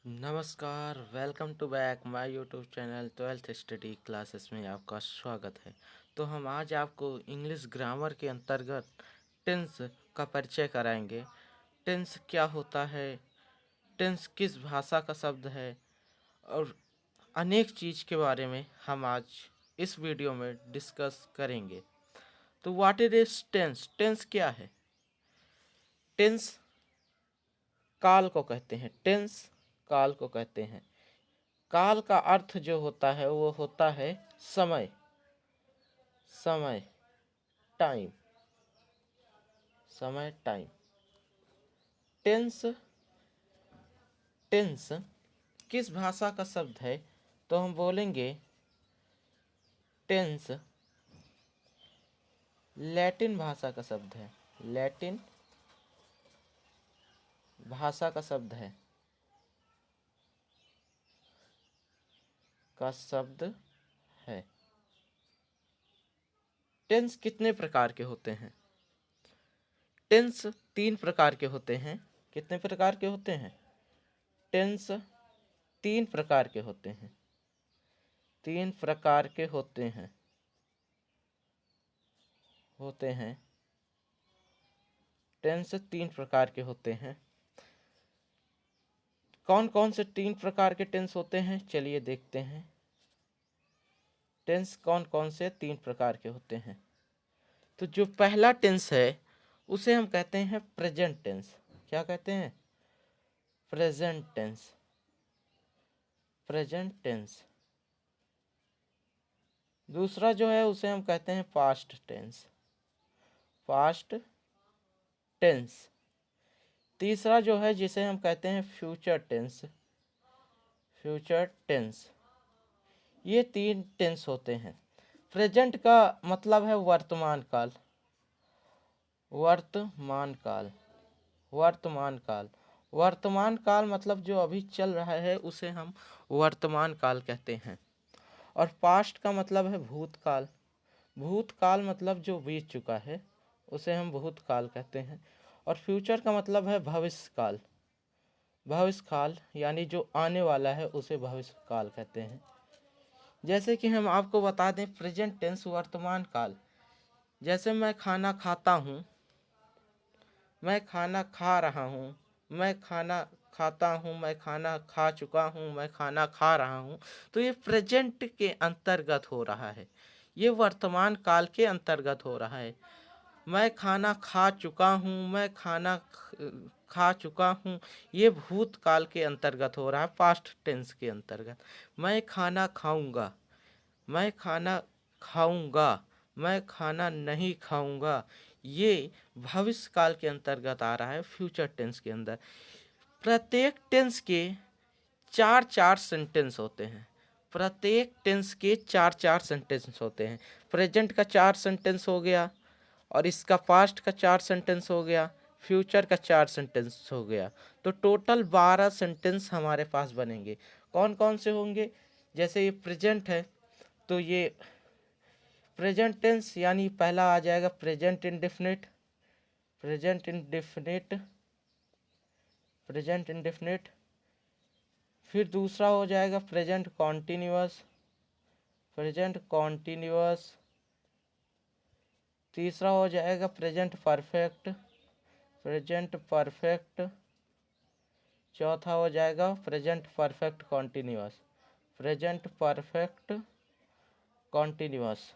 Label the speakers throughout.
Speaker 1: नमस्कार, welcome to back my YouTube channel 12th study classes में आपका स्वागत है। तो हम आज आपको इंग्लिश ग्रामर के अंतर्गत टेंस का परिचय कराएंगे। टेंस क्या होता है, टेंस किस भाषा का शब्द है और अनेक चीज़ के बारे में हम आज इस वीडियो में डिस्कस करेंगे। तो व्हाट इज टेंस? टेंस क्या है? टेंस काल को कहते हैं। टेंस काल को कहते हैं। काल का अर्थ जो होता है वो होता है समय। समय, टाइम। समय, टाइम। टेंस टेंस किस भाषा का शब्द है? तो हम बोलेंगे टेंस लैटिन भाषा का शब्द है। लैटिन भाषा का शब्द है का शब्द है। टेंस कितने प्रकार के होते हैं? टेंस 3 प्रकार के होते हैं। कितने प्रकार के होते हैं? टेंस 3 प्रकार के होते हैं। 3 प्रकार के होते हैं। टेंस 3 प्रकार के होते हैं। कौन कौन से 3 प्रकार के टेंस होते हैं, चलिए देखते हैं। टेंस कौन कौन से 3 प्रकार के होते हैं? तो जो पहला टेंस है उसे हम कहते हैं प्रेजेंट टेंस। क्या कहते हैं? Present tense. Present tense. दूसरा जो है उसे हम कहते हैं पास्ट टेंस। Past tense. तीसरा जो है जिसे हम कहते हैं फ्यूचर टेंस। Future tense. ये 3 टेंस होते हैं। प्रेजेंट का मतलब है वर्तमान काल। वर्तमान काल। वर्तमान काल। वर्तमान काल मतलब जो अभी चल रहा है उसे हम वर्तमान काल कहते हैं। और पास्ट का मतलब है भूतकाल। भूतकाल मतलब जो बीत चुका है उसे हम भूतकाल कहते हैं। और फ्यूचर का मतलब है भविष्य काल। भविष्य काल यानी जो आने वाला है उसे भविष्य काल कहते हैं। जैसे कि हम आपको बता दें प्रेजेंट टेंस वर्तमान काल। जैसे मैं खाना खाता हूँ, मैं खाना खा रहा हूँ, मैं खाना खाता हूँ, मैं खाना खा चुका हूँ, मैं खाना खा रहा हूँ। तो ये प्रेजेंट के अंतर्गत हो रहा है। ये वर्तमान काल के अंतर्गत हो रहा है। मैं खाना खा चुका हूँ, मैं खाना खा चुका हूँ, ये भूतकाल के अंतर्गत हो रहा है, पास्ट टेंस के अंतर्गत। मैं खाना खाऊंगा, मैं खाना खाऊंगा, मैं खाना नहीं खाऊंगा, ये भविष्य काल के अंतर्गत आ रहा है, फ्यूचर टेंस के अंदर। प्रत्येक टेंस के चार चार सेंटेंस होते हैं। प्रत्येक टेंस के चार चार सेंटेंस होते हैं। प्रेजेंट का 4 सेंटेंस हो गया, और इसका पास्ट का 4 सेंटेंस हो गया, फ्यूचर का 4 सेंटेंस हो गया। तो टोटल 12 सेंटेंस हमारे पास बनेंगे। कौन कौन से होंगे? जैसे ये प्रेजेंट है तो ये प्रेजेंट टेंस यानी पहला आ जाएगा present indefinite. Present indefinite. Present indefinite. फिर दूसरा हो जाएगा प्रेजेंट कॉन्टिन्यूअस। Present continuous. तीसरा हो जाएगा प्रेजेंट परफेक्ट। Present perfect. चौथा हो जाएगा present perfect continuous. Present perfect continuous.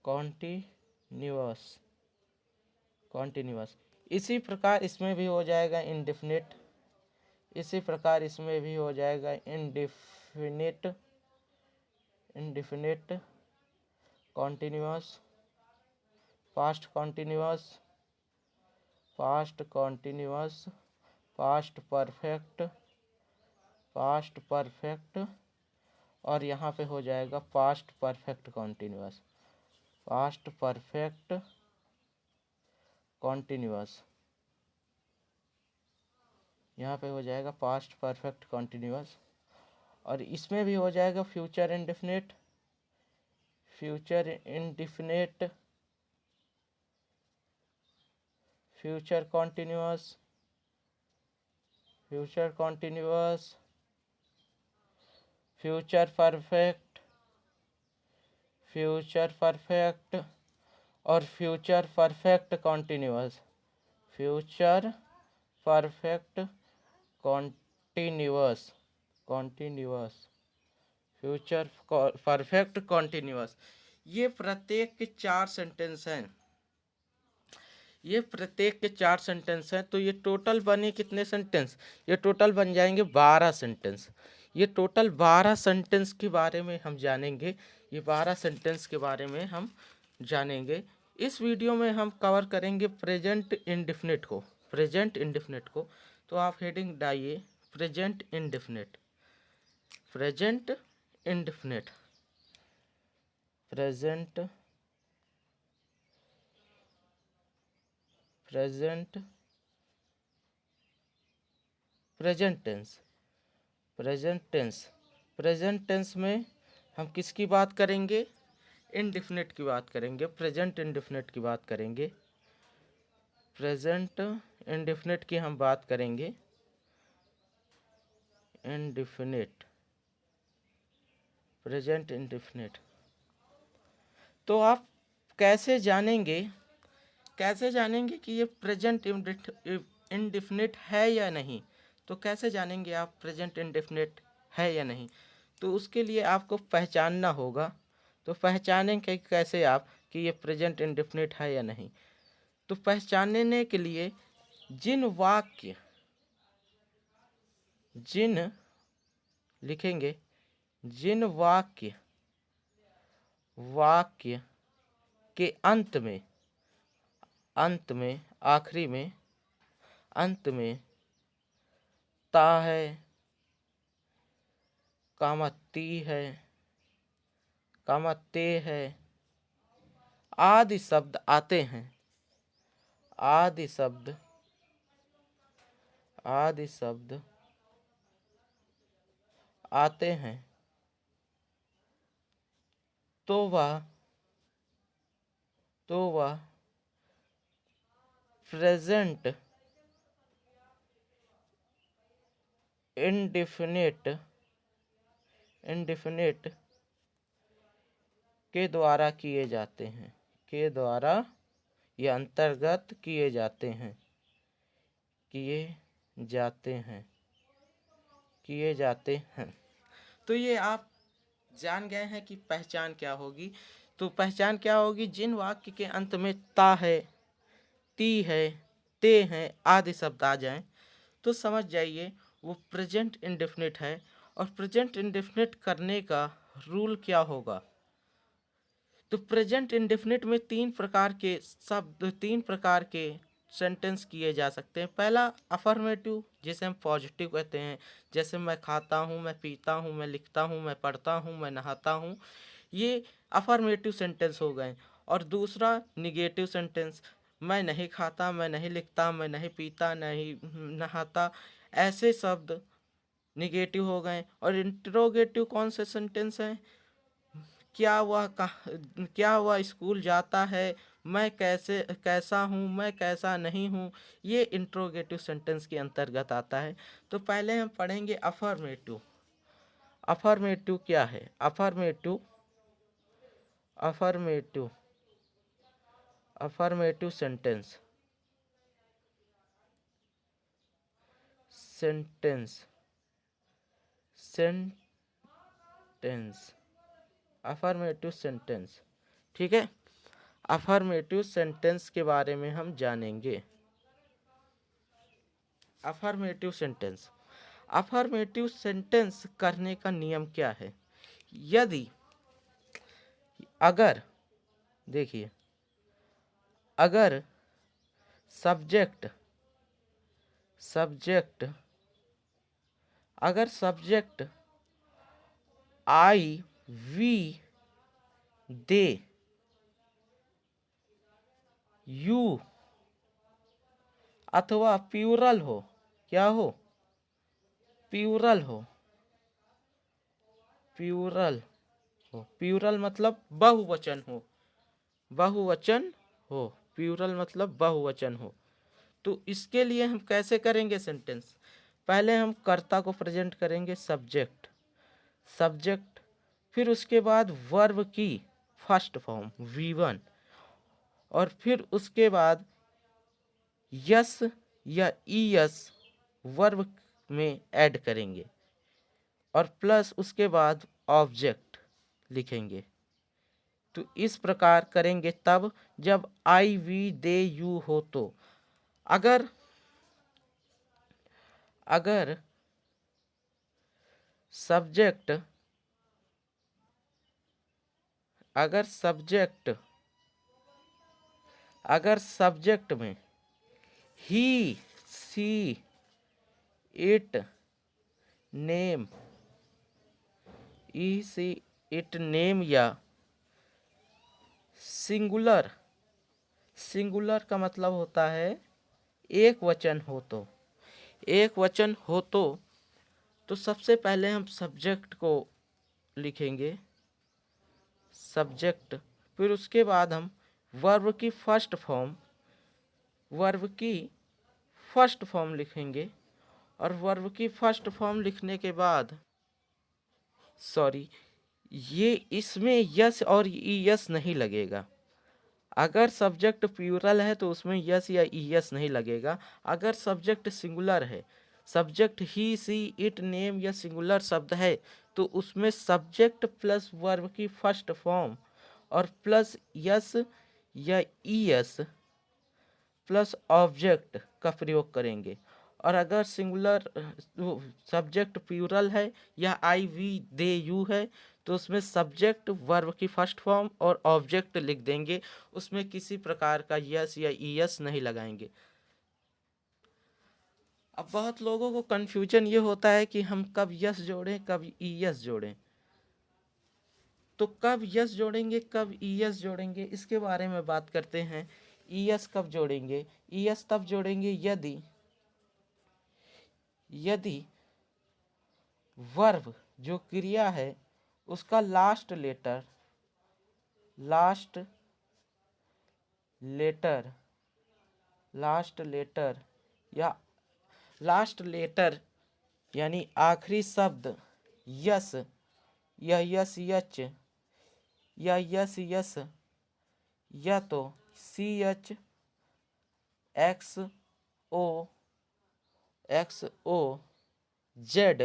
Speaker 1: Continuous. Continuous. इसी प्रकार इसमें भी हो जाएगा इंडेफिनिट। इसी प्रकार इसमें भी हो जाएगा indefinite. Indefinite continuous. Past continuous. Past continuous. Past perfect. Past perfect. और यहाँ पे हो जाएगा past perfect continuous. Past perfect continuous. यहाँ पे हो जाएगा पास्ट परफेक्ट कॉन्टिन्यूअस। और इसमें भी हो जाएगा future indefinite. Future indefinite. Future continuous. Future continuous, future perfect, future perfect और future perfect continuous, future perfect continuous, continuous, future perfect continuous. ये प्रत्येक के 4 सेंटेंस हैं, ये प्रत्येक के 4 सेंटेंस हैं। तो ये टोटल बने कितने सेंटेंस? ये टोटल बन जाएंगे 12 सेंटेंस। ये टोटल 12 सेंटेंस के बारे में हम जानेंगे, ये 12 सेंटेंस के बारे में हम जानेंगे। इस वीडियो में हम कवर करेंगे प्रेजेंट इंडेफिनिट को, प्रेजेंट इंडेफिनिट को। तो आप हेडिंग डालिए present indefinite, present indefinite, present, present, present tense, present tense. Present tense में हम किसकी बात करेंगे? इंडेफिनिट की बात करेंगे, प्रेजेंट इंडेफिनिट की बात करेंगे, प्रेजेंट इंडेफिनिट की हम बात करेंगे, इंडेफिनिट, प्रेजेंट इंडेफिनिट। तो आप कैसे जानेंगे, कैसे जानेंगे कि ये प्रेजेंट इंडेफिनिट है या नहीं? तो कैसे जानेंगे आप प्रेजेंट इंडेफिनिट है या नहीं? तो उसके लिए आपको पहचानना होगा। तो पहचानेंगे कैसे आप कि ये प्रेजेंट इंडेफिनिट है या नहीं? तो पहचानने के लिए जिन वाक्य, जिन लिखेंगे, जिन वाक्य, वाक्य के अंत में, अंत में, आखिरी में, अंत में ता है, कामा ती है, कामा ते है, आदि शब्द आते हैं, आदि शब्द, आदि शब्द आते हैं, तो वह प्रेजेंट इंडेफिनिट, इंडेफिनिट के द्वारा किए जाते हैं, के द्वारा ये अंतर्गत किए जाते हैं, किए जाते हैं, किए जाते हैं। तो ये आप जान गए हैं कि पहचान क्या होगी। तो पहचान क्या होगी? जिन वाक्य के अंत में ता है, ती है, ते हैं आदि शब्द आ जाएं तो समझ जाइए वो प्रेजेंट इंडेफिनिट है। और प्रेजेंट इंडेफिनिट करने का रूल क्या होगा? तो प्रेजेंट इंडेफिनिट में 3 प्रकार के शब्द, 3 प्रकार के सेंटेंस किए जा सकते हैं। पहला अफर्मेटिव, जिसे हम पॉजिटिव कहते हैं, जैसे मैं खाता हूँ, मैं पीता हूँ, मैं लिखता हूँ, मैं पढ़ता हूँ, मैं नहाता हूँ, ये अफर्मेटिव सेंटेंस हो गए। और दूसरा निगेटिव सेंटेंस, मैं नहीं खाता, मैं नहीं लिखता, मैं नहीं पीता, नहीं नहाता, ऐसे शब्द निगेटिव हो गए। और इंट्रोगेटिव कौन से सेंटेंस हैं? क्या वह स्कूल जाता है, मैं कैसे कैसा हूँ, मैं कैसा नहीं हूँ, ये इंट्रोगेटिव सेंटेंस के अंतर्गत आता है। तो पहले हम पढ़ेंगे अफर्मेटिव। अफर्मेटिव क्या है? Affirmative, affirmative, affirmative sentence, sentence, sentence, affirmative sentence. ठीक है, अफर्मेटिव सेंटेंस के बारे में हम जानेंगे। अफर्मेटिव सेंटेंस, अफर्मेटिव सेंटेंस करने का नियम क्या है? यदि, अगर, देखिए, अगर सब्जेक्ट, सब्जेक्ट, अगर subject I, we, they, you अथवा प्यूरल हो, क्या हो? प्यूरल हो, प्यूरल हो, प्यूरल मतलब बहुवचन हो, बहुवचन हो, प्यूरल मतलब बहुवचन हो। तो इसके लिए हम कैसे करेंगे सेंटेंस? पहले हम कर्ता को प्रेजेंट करेंगे सब्जेक्ट, सब्जेक्ट, फिर उसके बाद वर्ब की फर्स्ट फॉर्म V1, और फिर उसके बाद यस या ईएस वर्ब में ऐड करेंगे, और प्लस उसके बाद ऑब्जेक्ट लिखेंगे। तो इस प्रकार करेंगे तब जब आई वी दे यू हो। तो अगर अगर सब्जेक्ट अगर सब्जेक्ट अगर सब्जेक्ट में he, she, it, name, he she it name या सिंगुलर, सिंगुलर का मतलब होता है एक वचन हो। तो एक वचन हो तो सबसे पहले हम सब्जेक्ट को लिखेंगे, सब्जेक्ट, फिर उसके बाद हम वर्ब की फर्स्ट फॉर्म, वर्ब की फर्स्ट फॉर्म लिखेंगे, और वर्ब की फर्स्ट फॉर्म लिखने के बाद सॉरी, ये इसमें यस और ई यस नहीं लगेगा। अगर सब्जेक्ट प्लूरल है तो उसमें यस या ई यस नहीं लगेगा। अगर सब्जेक्ट सिंगुलर है, subject he, she, it, name या सिंगुलर शब्द है, तो उसमें सब्जेक्ट प्लस वर्ब की फर्स्ट फॉर्म और प्लस यस या ई यस प्लस ऑब्जेक्ट का प्रयोग करेंगे। और अगर सिंगुलर सब्जेक्ट प्लूरल है या आई वी दे यू है, तो उसमें सब्जेक्ट वर्ब की फर्स्ट फॉर्म और ऑब्जेक्ट लिख देंगे, उसमें किसी प्रकार का यस या ई यस नहीं लगाएंगे। अब बहुत लोगों को कन्फ्यूजन ये होता है कि हम कब यस जोड़ें कब ई यस जोड़ें। तो कब यस जोड़ेंगे कब ई यस जोड़ेंगे इसके बारे में बात करते हैं। ई यस कब जोड़ेंगे? ई यस तब जोड़ेंगे यदि वर्ब जो क्रिया है उसका लास्ट लेटर यानी आखिरी शब्द यस या यस यच या यस यस या तो c h x o z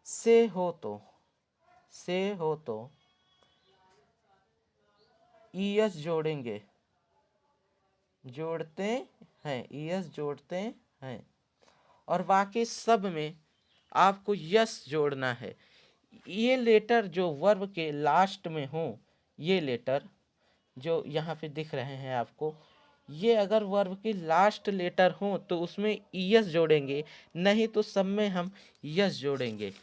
Speaker 1: से हो तो ई एस जोड़ते हैं, और बाकी सब में आपको यस जोड़ना है। ये लेटर जो वर्ब के लास्ट में हो, ये लेटर जो यहाँ पे दिख रहे हैं आपको, ये अगर वर्ब की लास्ट लेटर हो तो उसमें ईएस जोड़ेंगे, नहीं तो सब में हम यस जोड़ेंगे।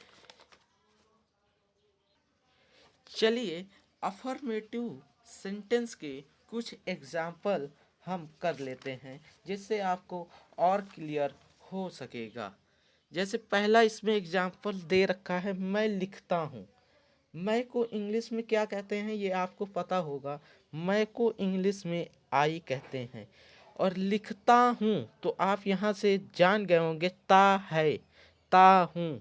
Speaker 1: चलिए अफर्मेटिव सेंटेंस के कुछ एग्जाम्पल हम कर लेते हैं जिससे आपको और क्लियर हो सकेगा। जैसे पहला इसमें एग्जाम्पल दे रखा है, मैं लिखता हूँ। मैं को इंग्लिश में क्या कहते हैं ये आपको पता होगा। मैं को इंग्लिश में आई कहते हैं। और लिखता हूँ तो आप यहाँ से जान गए होंगे ता हूँ,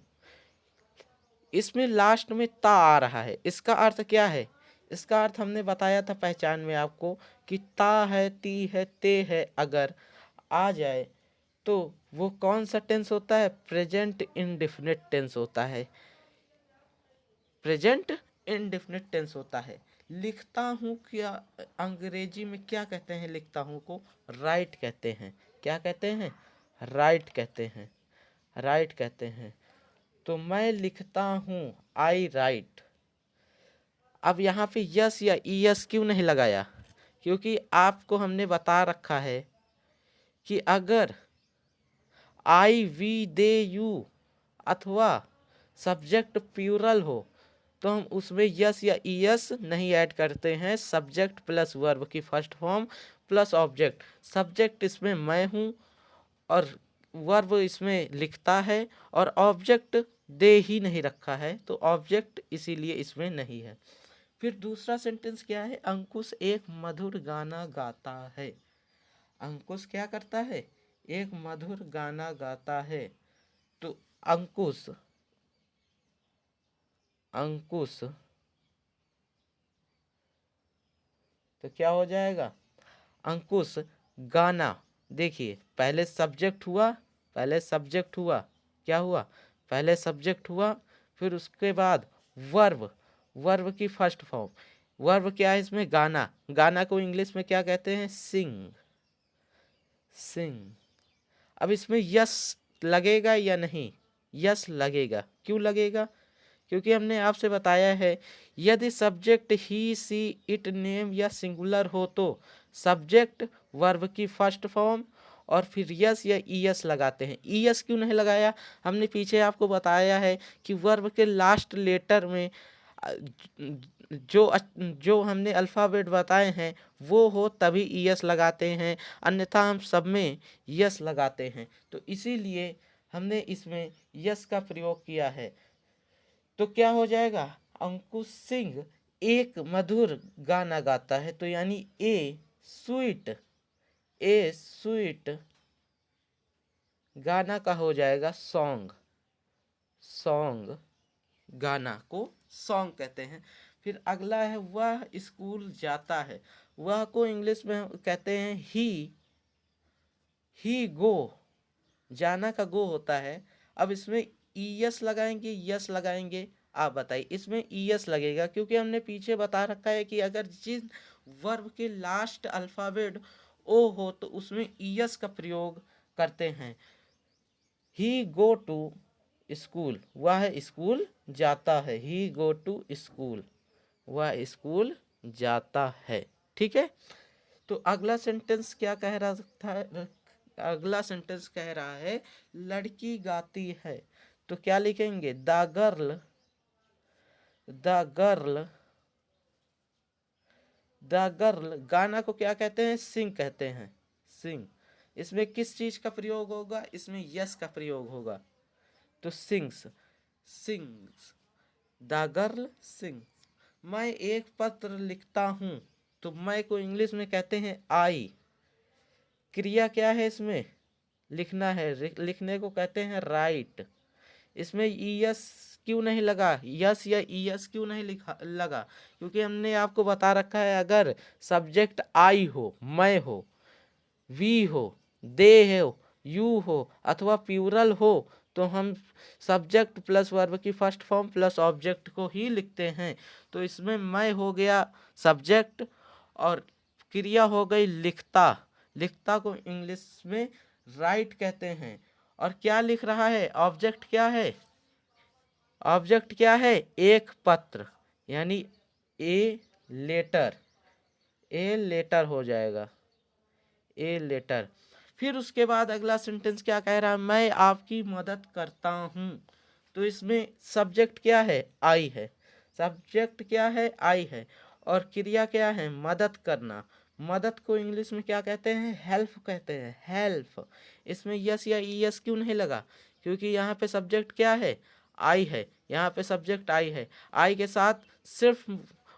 Speaker 1: इसमें लास्ट में ता आ रहा है। इसका अर्थ क्या है? इसका अर्थ हमने बताया था पहचान में आपको कि ता है, ती है, ते है अगर आ जाए तो वो कौन सा टेंस होता है? प्रेजेंट इंडेफिनिट टेंस होता है। प्रेजेंट इंडेफिनिट टेंस होता है। लिखता हूँ क्या अंग्रेजी में क्या कहते हैं? लिखता हूँ को राइट कहते हैं। क्या कहते हैं? राइट कहते हैं। तो मैं लिखता हूँ, आई राइट। अब यहाँ पे यस या ई यस क्यों नहीं लगाया? क्योंकि आपको हमने बता रखा है कि अगर आई वी दे यू अथवा सब्जेक्ट प्लूरल हो तो हम उसमें यस या ई यस नहीं ऐड करते हैं। सब्जेक्ट प्लस वर्ब की first form plus object. Subject इसमें मैं हूँ और वर्ब इसमें लिखता है, और ऑब्जेक्ट दे ही नहीं रखा है तो ऑब्जेक्ट इसीलिए इसमें नहीं है। फिर दूसरा सेंटेंस क्या है? अंकुश एक मधुर गाना गाता है। अंकुश क्या करता है? एक मधुर गाना गाता है। तो अंकुश, अंकुश तो क्या हो जाएगा, अंकुश गाना। देखिए पहले सब्जेक्ट हुआ, पहले सब्जेक्ट हुआ, क्या हुआ, पहले सब्जेक्ट हुआ, फिर उसके बाद वर्ब, वर्ब की फर्स्ट फॉर्म। वर्ब क्या है इसमें, गाना। गाना को इंग्लिश में क्या कहते हैं, सिंग, सिंग। अब इसमें यस लगेगा या नहीं, यस लगेगा। क्यों लगेगा, क्योंकि हमने आपसे बताया है यदि subject he she it name या सिंगुलर हो तो सब्जेक्ट वर्ब की फर्स्ट फॉर्म और फिर यस या ईएस लगाते हैं। ईएस क्यों नहीं लगाया, हमने पीछे आपको बताया है कि वर्ब के लास्ट लेटर में जो हमने अल्फ़ाबेट बताए हैं वो हो तभी ईएस लगाते हैं, अन्यथा हम सब में यस लगाते हैं। तो इसीलिए हमने इसमें यस का प्रयोग किया है। तो क्या हो जाएगा, अंकुश सिंह एक मधुर गाना गाता है। तो यानी स्वीट ए स्वीट गाना का हो जाएगा सॉन्ग, सॉन्ग, गाना को सॉन्ग कहते हैं। फिर अगला है वह स्कूल जाता है। वह को इंग्लिश में कहते हैं ही गो, जाना का गो होता है। अब इसमें ईएस लगाएंगे, यस लगाएंगे, आप बताइए। इसमें ईएस लगेगा क्योंकि हमने पीछे बता रखा है कि अगर जिस वर्ब के लास्ट अल्फाबेट ओ हो तो उसमें ईएस का प्रयोग करते हैं। ही गो टू स्कूल, वह स्कूल जाता है। ही गो टू स्कूल, वह स्कूल जाता है। ठीक है। तो अगला सेंटेंस क्या कह रहा था, अगला सेंटेंस कह रहा है लड़की गाती है। तो क्या लिखेंगे, the girl, the girl, the girl. गाना को क्या कहते हैं, सिंग कहते हैं, सिंग। इसमें किस चीज का प्रयोग होगा, इसमें यस का प्रयोग होगा। तो sings, sings, the girl sings. मैं एक पत्र लिखता हूँ। तो मैं को इंग्लिश में कहते हैं आई। क्रिया क्या है इसमें, लिखना है, लिखने को कहते हैं राइट। इसमें ईएस क्यों नहीं लगा, यस या ईएस क्यों नहीं लिखा लगा, क्योंकि हमने आपको बता रखा है अगर सब्जेक्ट आई हो, मैं हो, वी हो, दे हो, यू हो अथवा प्यूरल हो तो हम सब्जेक्ट प्लस वर्ब की फर्स्ट फॉर्म प्लस ऑब्जेक्ट को ही लिखते हैं। तो इसमें मैं हो गया सब्जेक्ट और क्रिया हो गई लिखता। लिखता को इंग्लिश में राइट कहते हैं। और क्या लिख रहा है, ऑब्जेक्ट क्या है, ऑब्जेक्ट क्या है, एक पत्र, यानी ए लेटर, ए लेटर हो जाएगा, ए लेटर। फिर उसके बाद अगला सेंटेंस क्या कह रहा है, मैं आपकी मदद करता हूँ। तो इसमें सब्जेक्ट क्या है, आई है, सब्जेक्ट क्या है, आई है, और क्रिया क्या है, मदद करना। मदद को इंग्लिश में क्या कहते हैं, हेल्प कहते हैं, हेल्प। इसमें यस या ईएस क्यों नहीं लगा, क्योंकि यहाँ पे सब्जेक्ट क्या है, आई है, यहाँ पे सब्जेक्ट आई है। आई के साथ सिर्फ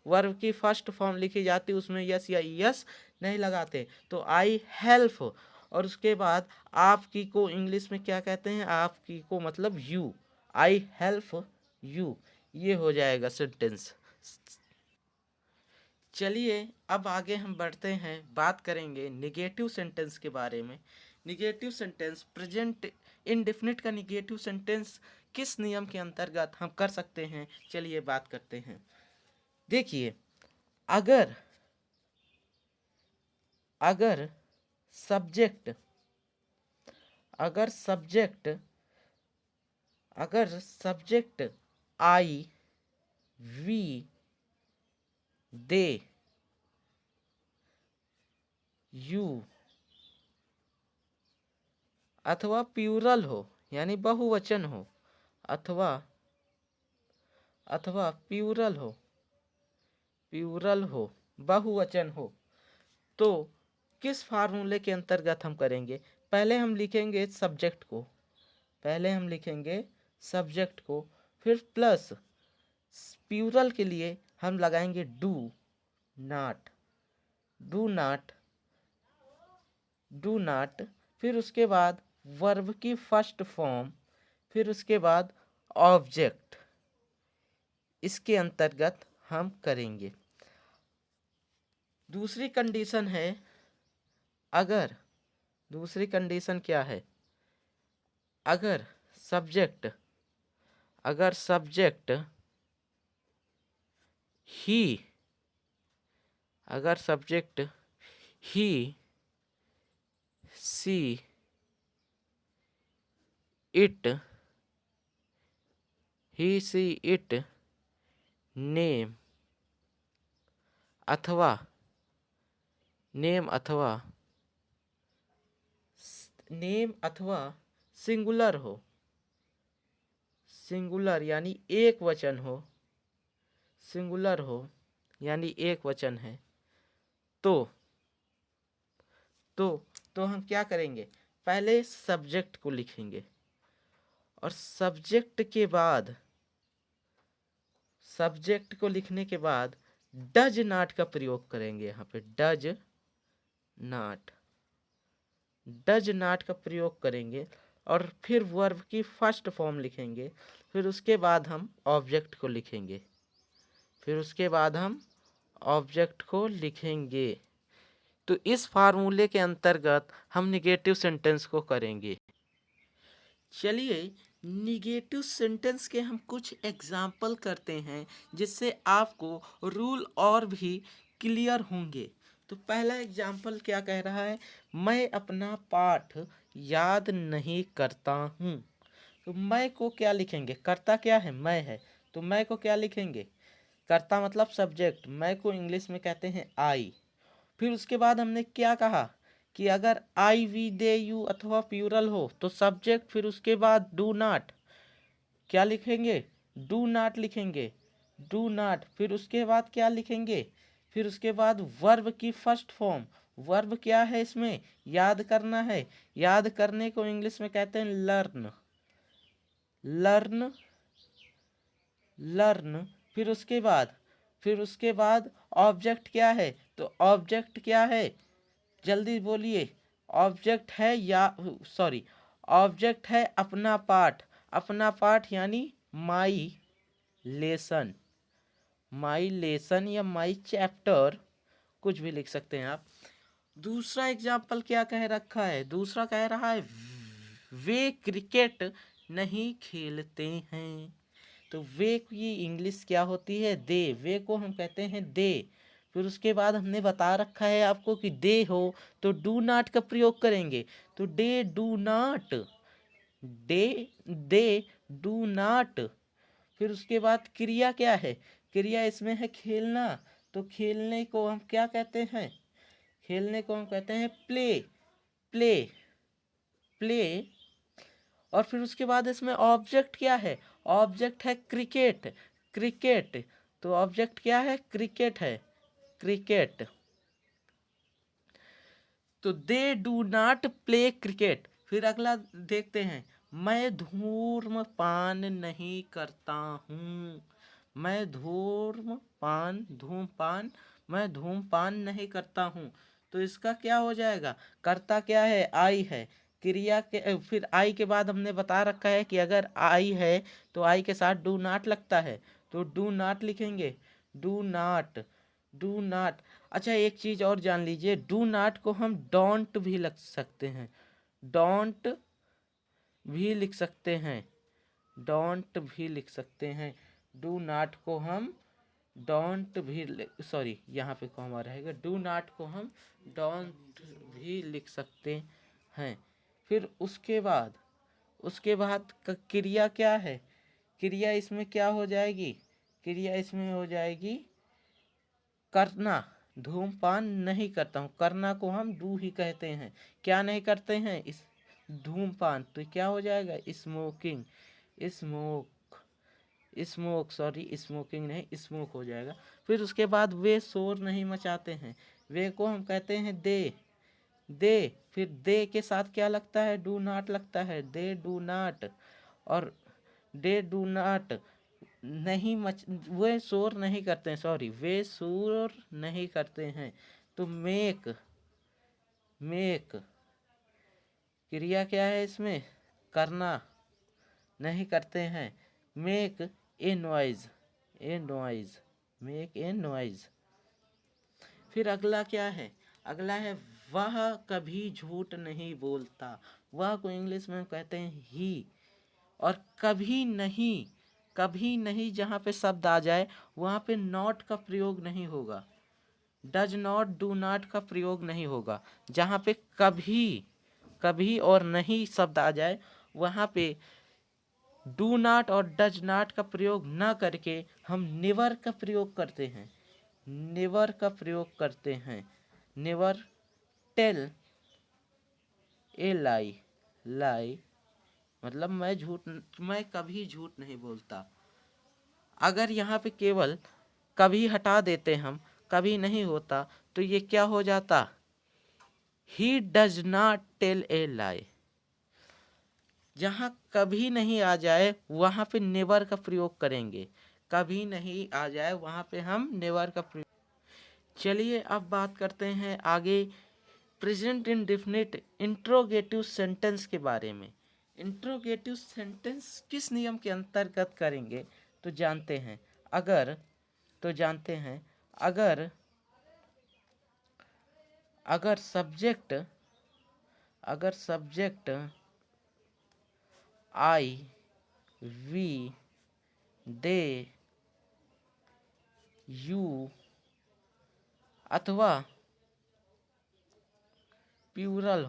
Speaker 1: वर्ब की फर्स्ट फॉर्म लिखी जाती, उसमें यस या ईएस नहीं लगाते। तो आई हेल्प, और उसके बाद आपकी को इंग्लिश में क्या कहते हैं, आपकी को मतलब यू, आई हेल्प यू। ये हो जाएगा सेंटेंस। चलिए अब आगे हम बढ़ते हैं, बात करेंगे निगेटिव सेंटेंस के बारे में। निगेटिव सेंटेंस, प्रेजेंट इंडेफिनिट का निगेटिव सेंटेंस किस नियम के अंतर्गत हम कर सकते हैं, चलिए बात करते हैं। देखिए अगर अगर सब्जेक्ट अगर सब्जेक्ट अगर subject I, we, they, you अथवा प्यूरल हो, यानी बहुवचन हो, अथवा अथवा प्यूरल हो, प्यूरल हो, बहुवचन हो, तो किस फार्मूले के अंतर्गत हम करेंगे। पहले हम लिखेंगे सब्जेक्ट को, पहले हम लिखेंगे सब्जेक्ट को, फिर प्लस प्यूरल के लिए हम लगाएंगे do not, do not, do not फिर उसके बाद वर्ब की फर्स्ट फॉर्म, फिर उसके बाद ऑब्जेक्ट, इसके अंतर्गत हम करेंगे। दूसरी कंडीशन है, अगर दूसरी कंडीशन क्या है, अगर सब्जेक्ट ही अगर subject he she it name अथवा सिंगुलर हो, सिंगुलर यानी एक वचन हो, सिंगुलर हो यानी एक वचन है, तो हम क्या करेंगे, पहले सब्जेक्ट को लिखेंगे और सब्जेक्ट को लिखने के बाद डज नॉट का प्रयोग करेंगे। यहाँ पे डज नॉट का प्रयोग करेंगे और फिर वर्ब की फर्स्ट फॉर्म लिखेंगे, फिर उसके बाद हम ऑब्जेक्ट को लिखेंगे। तो इस फार्मूले के अंतर्गत हम निगेटिव सेंटेंस को करेंगे। चलिए निगेटिव सेंटेंस के हम कुछ एग्जाम्पल करते हैं, जिससे आपको रूल और भी क्लियर होंगे। तो पहला एग्जाम्पल क्या कह रहा है, मैं अपना पाठ याद नहीं करता हूँ। तो मैं को क्या लिखेंगे, कर्ता क्या है, मैं है, तो मैं को क्या लिखेंगे, कर्ता मतलब सब्जेक्ट, मैं को इंग्लिश में कहते हैं आई। फिर उसके बाद हमने क्या कहा कि अगर आई वी दे यू अथवा प्यूरल हो तो सब्जेक्ट, फिर उसके बाद डू नॉट, क्या लिखेंगे, डू नॉट लिखेंगे, डू नॉट। फिर उसके बाद क्या लिखेंगे, फिर उसके बाद वर्ब की फर्स्ट फॉर्म, वर्ब क्या है इसमें, याद करना है, याद करने को इंग्लिश में कहते हैं लर्न, लर्न। फिर उसके बाद ऑब्जेक्ट क्या है, तो ऑब्जेक्ट क्या है, जल्दी बोलिए, ऑब्जेक्ट है अपना पाठ यानी माई लेसन या माई चैप्टर, कुछ भी लिख सकते हैं आप। दूसरा एग्जाम्पल क्या कह रखा है, दूसरा कह रहा है वे क्रिकेट नहीं खेलते हैं। तो वे की इंग्लिश क्या होती है, दे, वे को हम कहते हैं दे। फिर उसके बाद हमने बता रखा है आपको कि दे हो तो डू नॉट का प्रयोग करेंगे, तो दे डू नॉट। फिर उसके बाद क्रिया क्या है, क्रिया इसमें है खेलना, तो खेलने को हम क्या कहते हैं, खेलने को हम कहते हैं प्ले। और फिर उसके बाद इसमें ऑब्जेक्ट क्या है, ऑब्जेक्ट है क्रिकेट, तो ऑब्जेक्ट क्या है, क्रिकेट। तो they do not play cricket. फिर अगला देखते हैं, मैं धूम्रपान नहीं करता हूँ, मैं धूम्रपान नहीं करता हूँ। तो इसका क्या हो जाएगा, कर्ता क्या है, आई है, क्रिया के फिर आई के बाद हमने बता रखा है कि अगर आई है तो आई के साथ डू नॉट लगता है, तो डू नॉट लिखेंगे, डू नॉट। अच्छा एक चीज और जान लीजिए, डू नॉट को हम डोंट भी लिख सकते हैं, डोंट भी लिख सकते हैं, डू नॉट को हम डोंट भी, सॉरी यहाँ पे कॉमा रहेगा, डू नॉट को हम डोंट भी लिख सकते हैं। फिर उसके बाद क्रिया क्या है, क्रिया इसमें क्या हो जाएगी, क्रिया इसमें हो जाएगी करना, धूमपान नहीं करता हूँ, करना को हम डू ही कहते हैं, क्या नहीं करते हैं, इस धूमपान, तो क्या हो जाएगा, स्मोकिंग नहीं, स्मोक हो जाएगा। फिर उसके बाद वे शोर नहीं मचाते हैं, वे को हम कहते हैं दे। फिर दे के साथ क्या लगता है, डू नॉट लगता है, दे डू नॉट। और दे डू नॉट नहीं वे शोर नहीं करते हैं, वे शोर नहीं करते हैं। तो मेक क्रिया क्या है इसमें? करना, नहीं करते हैं। Make a noise, A noise, make a noise. फिर अगला क्या है? अगला है वह कभी झूठ नहीं बोलता। वह को इंग्लिश में कहते हैं ही। और कभी नहीं, कभी नहीं जहाँ पे शब्द आ जाए वहाँ पे नॉट का प्रयोग नहीं होगा। डज नॉट, डू नॉट का प्रयोग नहीं होगा। जहाँ पे कभी, कभी और नहीं शब्द आ जाए वहाँ पे डू नॉट और डज नॉट का प्रयोग ना करके हम नेवर का प्रयोग करते हैं। नेवर का प्रयोग करते हैं। नेवर टेल ए लाई, लाई मतलब मैं कभी झूठ नहीं बोलता। अगर यहाँ पे केवल कभी हटा देते हम, कभी नहीं होता, तो ये क्या हो जाता? He does not tell a lie. जहाँ कभी नहीं आ जाए वहाँ पे नेवर का प्रयोग करेंगे। कभी नहीं आ जाए वहाँ पे हम नेवर का प्रयोग। चलिए अब बात करते हैं आगे प्रेजेंट इंडेफिनिट इंट्रोगेटिव सेंटेंस के बारे में। इंट्रोगेटिव सेंटेंस किस नियम के अंतर्गत करेंगे तो जानते हैं। अगर अगर अगर subject I, we, they, you अथवा प्यूरल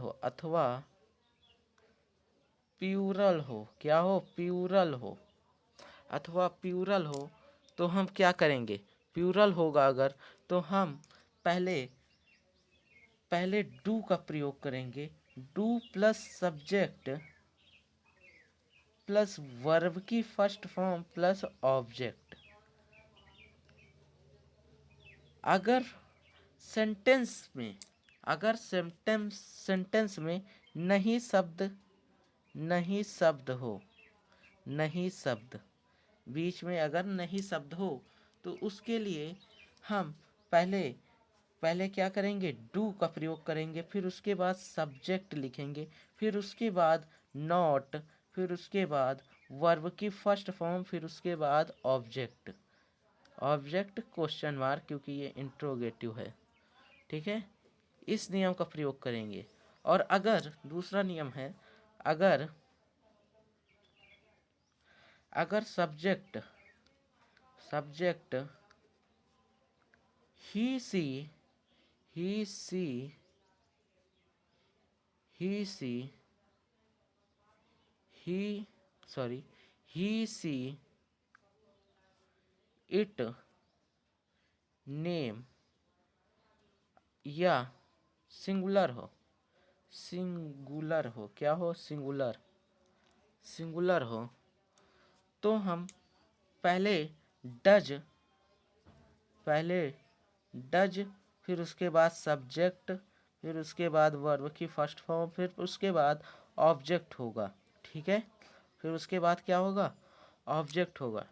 Speaker 1: हो, क्या हो? प्यूरल हो अथवा प्यूरल हो, तो हम क्या करेंगे? प्यूरल होगा अगर, तो हम पहले डू का प्रयोग करेंगे। Do plus subject plus verb की फर्स्ट फॉर्म प्लस ऑब्जेक्ट। अगर सेंटेंस में नहीं शब्द बीच में अगर नहीं शब्द हो, तो उसके लिए हम पहले क्या करेंगे? डू का प्रयोग करेंगे, फिर उसके बाद सब्जेक्ट लिखेंगे, फिर उसके बाद नॉट, फिर उसके बाद वर्ब की फर्स्ट फॉर्म, फिर उसके बाद ऑब्जेक्ट क्वेश्चन मार्क, क्योंकि ये इंट्रोगेटिव है। ठीक है, इस नियम का प्रयोग करेंगे। और अगर दूसरा नियम है, अगर subject he she it name या सिंगुलर हो, क्या हो? सिंगुलर हो, तो हम पहले डज फिर उसके बाद सब्जेक्ट, फिर उसके बाद वर्ब की फर्स्ट फॉर्म, फिर उसके बाद ऑब्जेक्ट होगा। ठीक है, फिर उसके बाद क्या होगा? ऑब्जेक्ट होगा।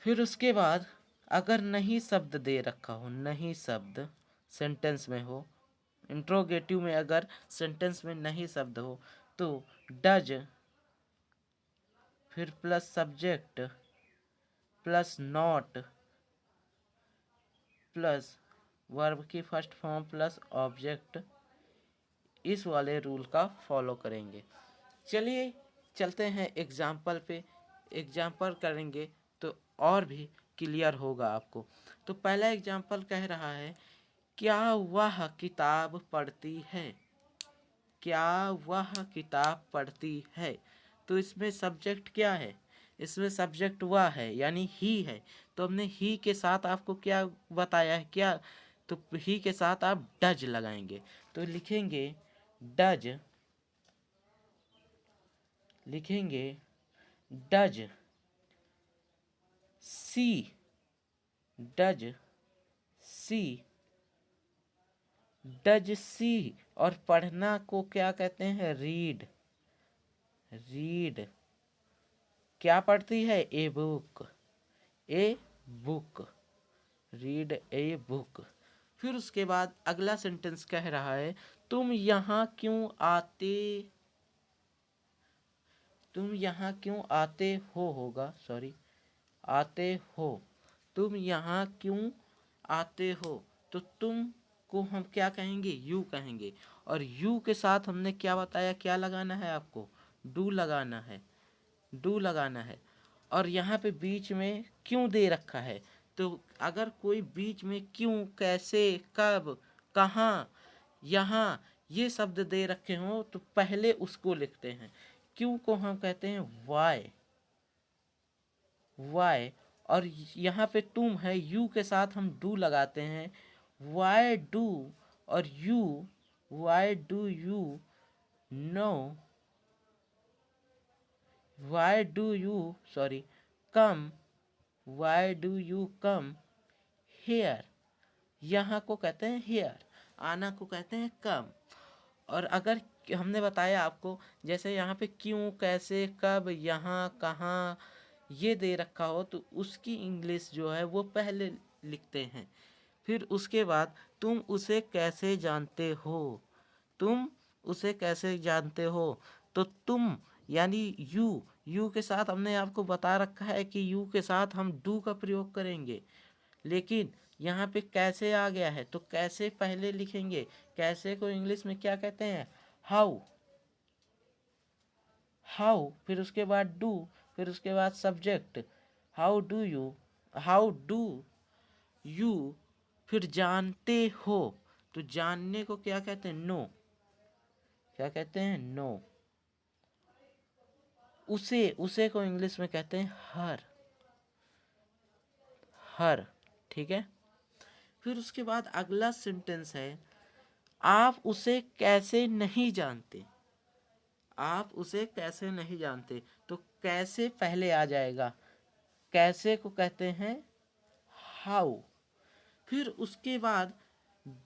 Speaker 1: फिर उसके बाद अगर नहीं शब्द दे रखा हो, नहीं शब्द सेंटेंस में हो, इंट्रोगेटिव में अगर सेंटेंस में नहीं शब्द हो, तो डज फिर plus subject plus not plus verb की फर्स्ट फॉर्म प्लस ऑब्जेक्ट, इस वाले रूल का फॉलो करेंगे। चलिए चलते हैं एग्जाम्पल पे। एग्जाम्पल करेंगे तो और भी क्लियर होगा आपको। तो पहला एग्जाम्पल कह रहा है, क्या वह किताब पढ़ती है? क्या वह किताब पढ़ती है? तो इसमें सब्जेक्ट क्या है? इसमें सब्जेक्ट वह है, यानी ही है। तो हमने ही के साथ आपको क्या बताया है? क्या? तो ही के साथ आप डज लगाएंगे। तो लिखेंगे डज सी, डज सी। और पढ़ना को क्या कहते हैं? रीड। क्या पढ़ती है? A book. Read a book. फिर उसके बाद अगला सेंटेंस कह रहा है तुम यहाँ क्यों आते, तुम यहाँ क्यों आते हो, होगा सॉरी, आते हो, तुम यहाँ क्यों आते हो। तो तुम को हम क्या कहेंगे, यू कहेंगे। और यू के साथ हमने क्या बताया, क्या लगाना है आपको, डू लगाना है, डू लगाना है। और यहाँ पे बीच में क्यों दे रखा है, तो अगर कोई बीच में क्यों, कैसे, कब, कहाँ, यहाँ ये शब्द दे रखे हों तो पहले उसको लिखते हैं। क्यों को हम कहते हैं वाई, वाई। और यहाँ पे तुम है, यू के साथ हम डू लगाते हैं, वाई डू। और you, why do you know, why do you sorry come, why do you come here. यहाँ को कहते हैं हेयर, आना को कहते हैं कम। और अगर हमने बताया आपको, जैसे यहाँ पे क्यों, कैसे, कब, यहाँ, कहाँ ये दे रखा हो तो उसकी इंग्लिश जो है वो पहले लिखते हैं। फिर उसके बाद तुम उसे कैसे जानते हो, तुम उसे कैसे जानते हो। तो तुम यानी यू, यू के साथ हमने आपको बता रखा है कि यू के साथ हम डू का प्रयोग करेंगे, लेकिन यहाँ पे कैसे आ गया है तो कैसे पहले लिखेंगे। कैसे को इंग्लिश में क्या कहते हैं, हाउ, हाउ। फिर उसके बाद डू, फिर उसके बाद subject, how do you, how do you. फिर जानते हो, तो जानने को क्या कहते हैं, नो, क्या कहते हैं, नो। उसे, उसे को इंग्लिश में कहते हैं हर, हर, ठीक है। फिर उसके बाद अगला सेंटेंस है आप उसे कैसे नहीं जानते, आप उसे कैसे नहीं जानते। तो कैसे पहले आ जाएगा, कैसे को कहते हैं हाउ। फिर उसके बाद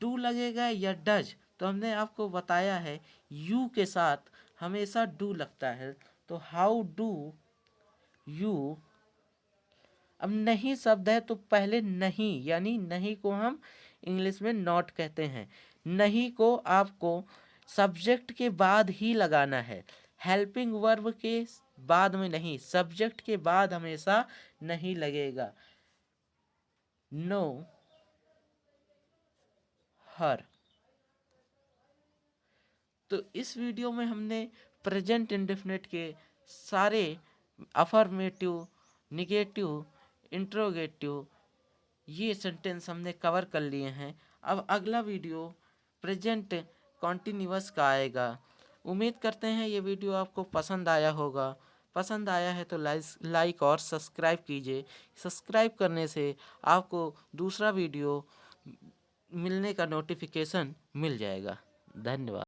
Speaker 1: डू लगेगा या डज, तो हमने आपको बताया है यू के साथ हमेशा डू लगता है, तो हाउ डू यू। अब नहीं शब्द है तो पहले नहीं, यानी नहीं को हम इंग्लिश में नॉट कहते हैं। नहीं को आपको सब्जेक्ट के बाद ही लगाना है, हेल्पिंग वर्ब के बाद में नहीं, सब्जेक्ट के बाद हमेशा नहीं लगेगा। नो हर। तो इस वीडियो में हमने प्रेजेंट इंडेफिनिट के सारे अफर्मेटिव, निगेटिव, इंट्रोगेटिव ये सेंटेंस हमने कवर कर लिए हैं। अब अगला वीडियो प्रेजेंट कॉन्टिन्यूअस का आएगा। उम्मीद करते हैं ये वीडियो आपको पसंद आया होगा। पसंद आया है तो लाइक और सब्सक्राइब कीजिए। सब्सक्राइब करने से आपको दूसरा वीडियो मिलने का नोटिफिकेशन मिल जाएगा। धन्यवाद।